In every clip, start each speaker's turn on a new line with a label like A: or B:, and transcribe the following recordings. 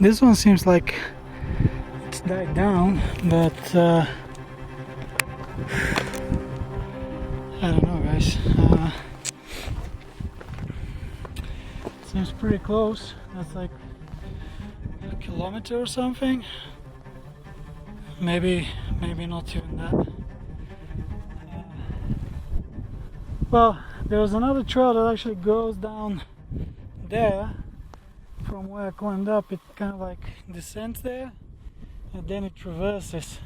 A: This one seems like it's died down, but I don't know, guys. Seems pretty close. That's like a kilometer or something. Maybe not even that. Well, there was another trail that actually goes down there. From where I climbed up, it kind of like descends there and then it traverses.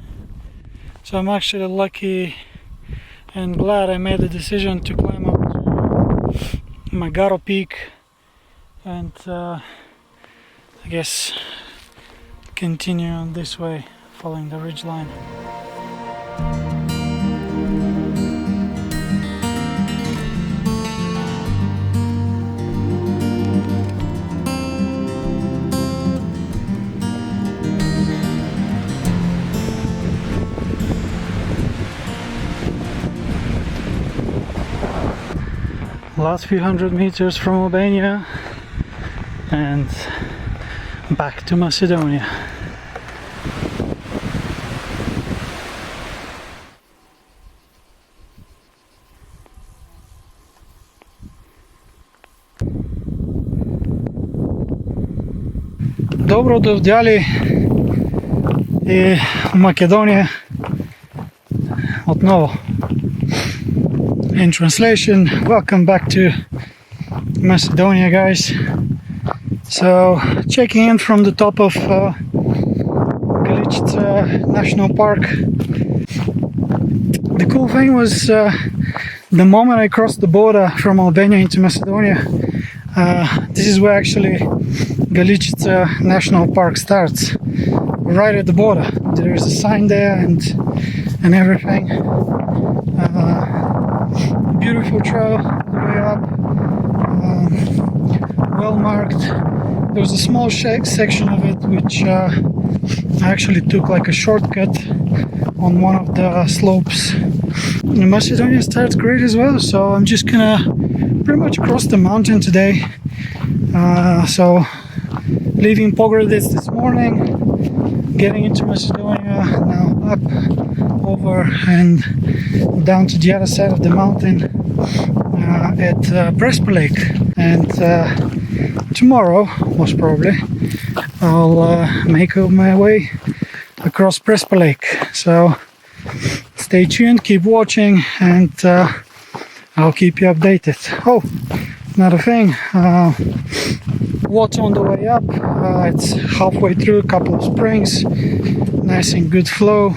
A: So I'm actually lucky and glad I made the decision to climb up to Magaro Peak and I guess continue on this way following the ridge line. Last few hundred meters from Albania and back to Macedonia. Dobro dovdjali i u Makedonije отново. In translation, welcome back to Macedonia, guys. So, checking in from the top of Galich National Park. The cool thing was the moment I crossed the border from Albania into Macedonia, this is where actually Galich National Park starts, right at the border. There is a sign there and everything. Beautiful trail all the way up, well marked. There was a small section of it which I actually took like a shortcut on one of the slopes. And Macedonia starts great as well, so I'm just gonna pretty much cross the mountain today. So leaving Pogradec this morning, getting into Macedonia, now up, over and down to the other side of the mountain at Prespa Lake. And tomorrow, most probably, I'll make my way across Prespa Lake. So stay tuned, keep watching, and I'll keep you updated. Oh, another thing, water on the way up. It's halfway through a couple of springs, nice and good flow.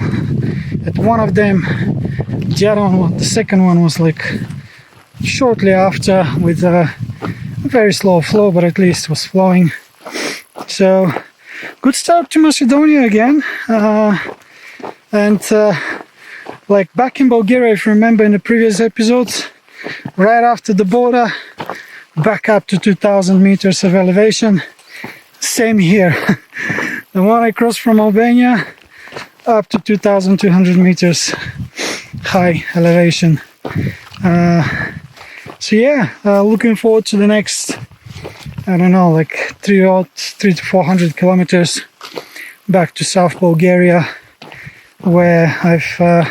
A: At one of them, the other one, the second one was like shortly after with a very slow flow, but at least it was flowing. So good start to Macedonia again. And like back in Bulgaria, if you remember in the previous episodes, right after the border, back up to 2000 meters of elevation. Same here. The one I crossed from Albania up to 2200 meters high elevation. So yeah, looking forward to the next, I don't know, like 300 to 400 kilometers back to South Bulgaria, where I've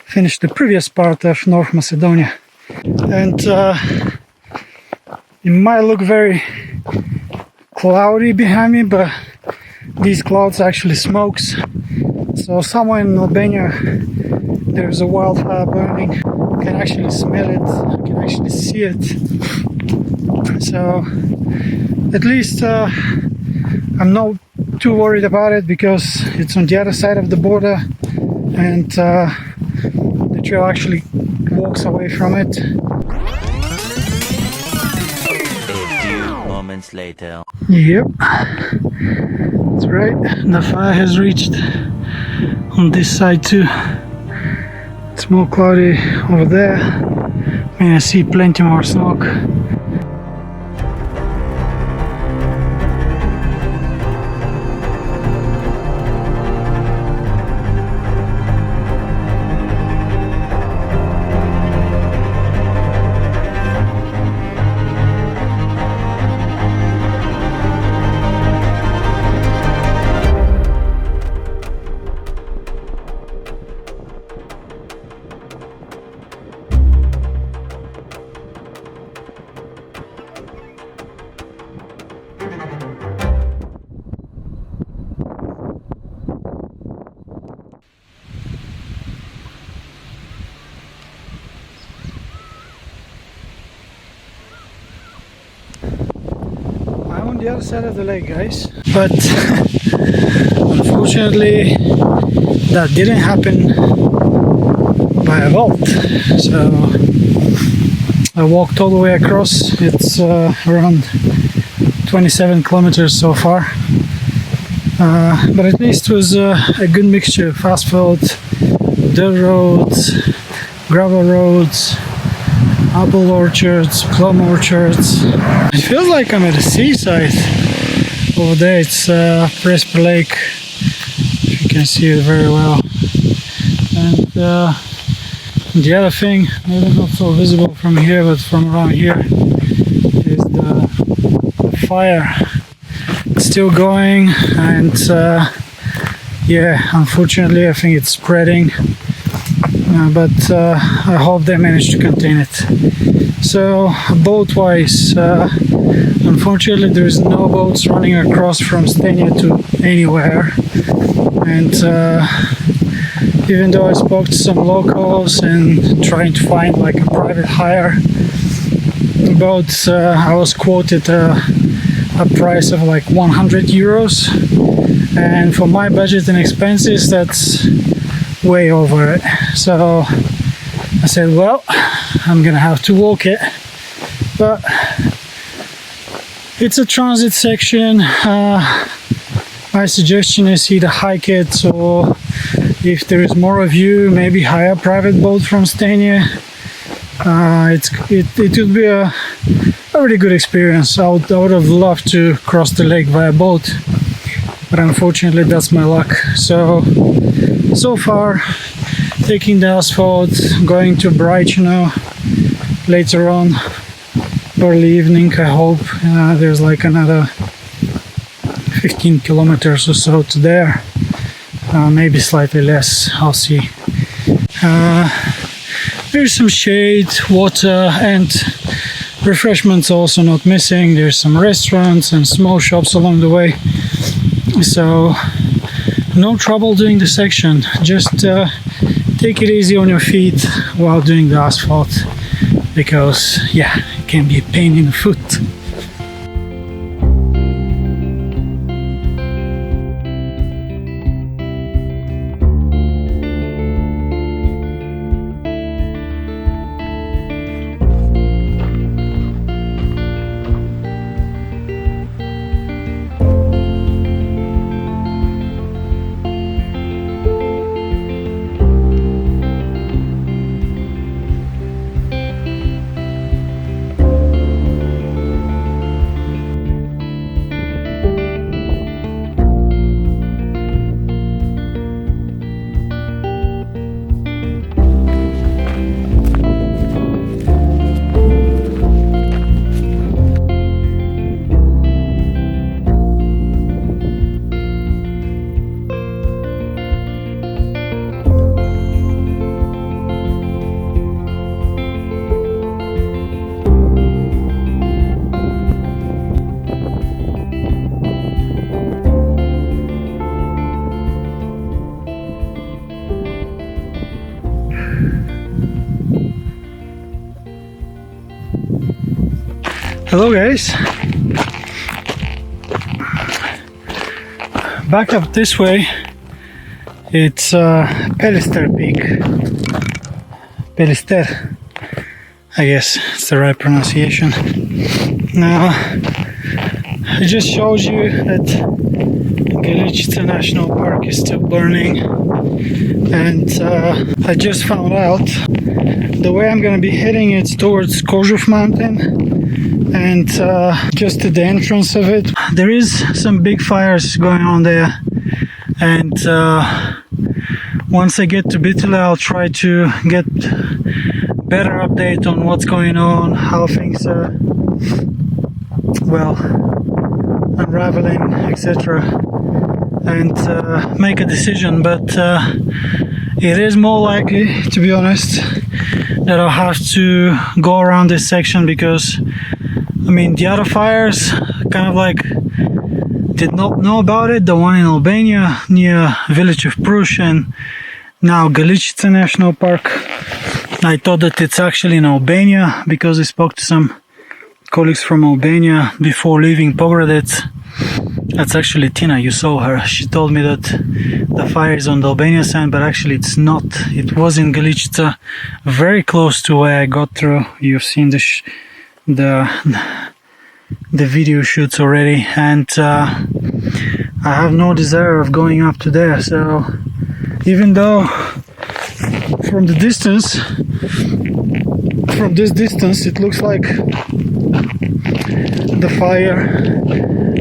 A: finished the previous part of North Macedonia. And it might look very cloudy behind me, but these clouds are actually smokes. So somewhere in Albania there's a wildfire burning. You can actually smell it, you can actually see it. So at least I'm not too worried about it because it's on the other side of the border and the trail actually walks away from it.
B: Moments later.
A: Yep, that's right. The fire has reached on this side too. It's more cloudy over there. I mean, I see plenty more smoke. the other side of the lake, guys. But unfortunately, that didn't happen by a boat. So I walked all the way across. It's around 27 kilometers so far. But at least it was a good mixture of asphalt, dirt roads, gravel roads, apple orchards, plum orchards. It feels like I'm at the seaside. Over there it's Prespa Lake, if you can see it very well. And the other thing, maybe not so visible from here, but from around here, is the fire. It's still going, and yeah, unfortunately I think it's spreading. But I hope they managed to contain it. So boat-wise, unfortunately there is no boats running across from Stenia to anywhere. And even though I spoke to some locals and trying to find like a private hire boat, I was quoted a price of like 100 euros. And for my budget and expenses, that's way over it. So I said, well, I'm gonna have to walk it, but it's a transit section. My suggestion is either hike it, or if there is more of you, maybe hire a private boat from Stenia. It would be a really good experience. I would have loved to cross the lake via boat, but unfortunately that's my luck. So far, taking the asphalt, going to Bitola later on, early evening. I hope there's like another 15 kilometers or so to there, maybe slightly less, I'll see. There's some shade, water, and refreshments also not missing. There's some restaurants and small shops along the way, so no trouble doing the section. Just take it easy on your feet while doing the asphalt, because yeah, it can be a pain in the foot. Hello guys, back up this way, it's Pelister peak, Pelister, I guess it's the right pronunciation. Now, I just showed you that Galich National Park is still burning, and I just found out the way I'm going to be heading it's towards Kozhov mountain. And just at the entrance of it, there is some big fires going on there. And once I get to Bitola, I'll try to get better update on what's going on, how things are, well, unraveling, etc. And make a decision. But it is more likely, to be honest, that I'll have to go around this section, because I mean, the other fires kind of like did not know about it. The one in Albania near village of Prush, and now Galich National Park. I thought that it's actually in Albania because I spoke to some colleagues from Albania before leaving Pogradec. That's actually Tina, you saw her. She told me that the fire is on the Albania side, but actually it's not. It was in Galich, very close to where I got through. You've seen the video shoots already, and I have no desire of going up to there. So even though from this distance it looks like the fire,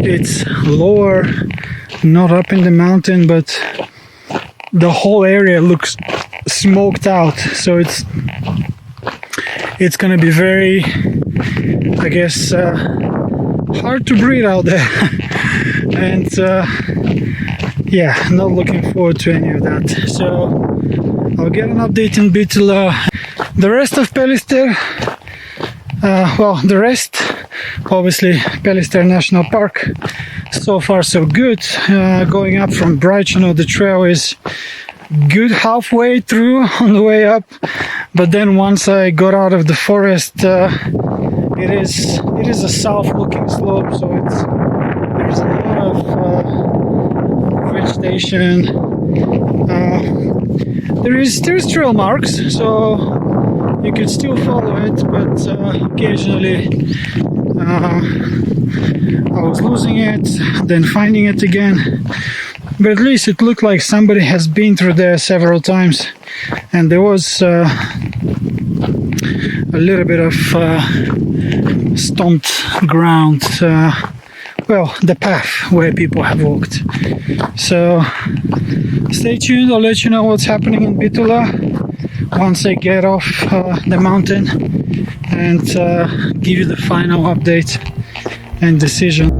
A: it's lower, not up in the mountain, but the whole area looks smoked out. So it's gonna be very, I guess, hard to breathe out there. And yeah, not looking forward to any of that. So I'll get an update in Bitola. The rest of Pelister, well, the rest, obviously Pelister National Park, so far so good. Going up from Brighton, the trail is good halfway through on the way up, but then once I got out of the forest, it is a south-looking slope, so there's a lot of vegetation. There's trail marks, so you could still follow it, but occasionally I was losing it, then finding it again. But at least it looked like somebody has been through there several times, and there was a little bit of stomped ground, well, the path where people have walked. So stay tuned, I'll let you know what's happening in Bitola once I get off the mountain, and give you the final update and decision.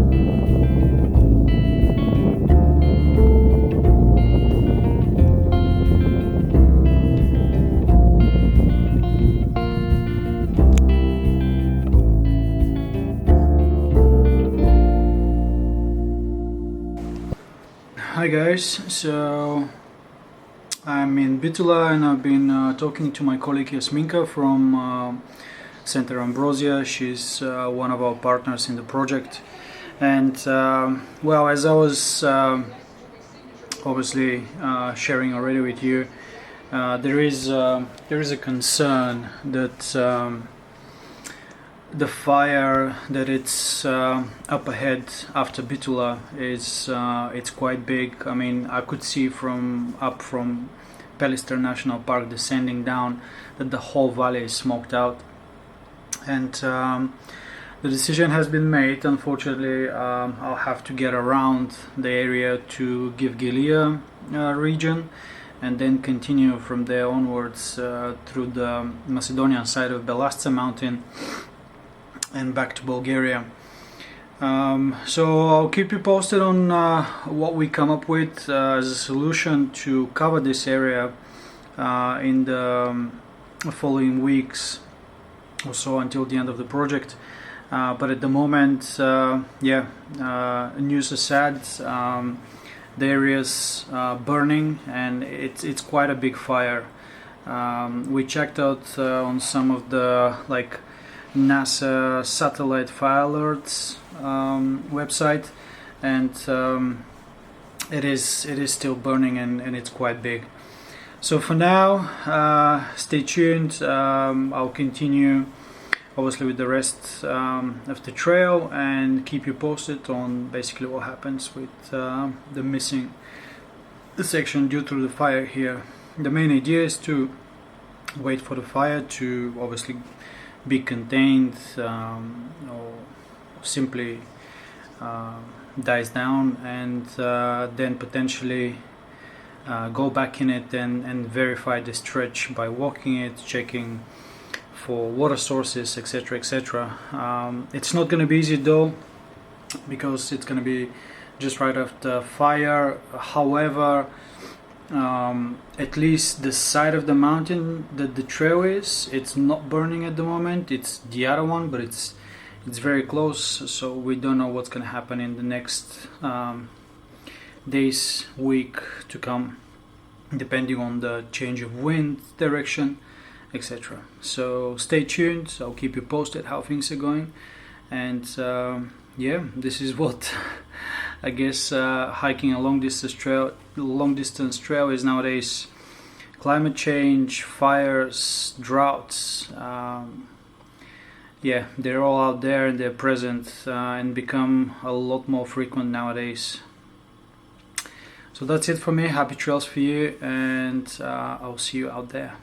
A: Hi guys, so I'm in Bitola and I've been talking to my colleague Yasminka from Center Ambrosia. She's one of our partners in the project, and well, as I was obviously sharing already with you, there is a concern that the fire that it's up ahead after Bitola is it's quite big. I mean, I could see from Pelister National Park descending down that the whole valley is smoked out, and the decision has been made. Unfortunately, I'll have to get around the area to Galich region, and then continue from there onwards through the Macedonian side of Belastca mountain and back to Bulgaria. So I'll keep you posted on what we come up with as a solution to cover this area in the following weeks or so until the end of the project. But at the moment, yeah, news is sad. The area's burning, and it's quite a big fire. We checked out on some of the NASA satellite fire alerts website, and it is still burning, and it's quite big. So for now, stay tuned. I'll continue obviously with the rest of the trail and keep you posted on basically what happens with the missing section due to the fire here. The main idea is to wait for the fire to obviously be contained, or simply dies down, and then potentially go back in it and verify the stretch by walking it, checking for water sources, etc., etc. It's not going to be easy though, because it's going to be just right after fire. However, at least the side of the mountain that the trail is, it's not burning at the moment. It's the other one, but it's very close, so we don't know what's going to happen in the next days, week to come, depending on the change of wind direction, etc. So stay tuned. I'll keep you posted how things are going,
B: And yeah, this is what I guess hiking a long distance trail is nowadays. Climate change, fires, droughts, yeah, they're all out there and they're present and become a lot more frequent nowadays. So that's it for me. Happy trails for you, and I'll see you out there.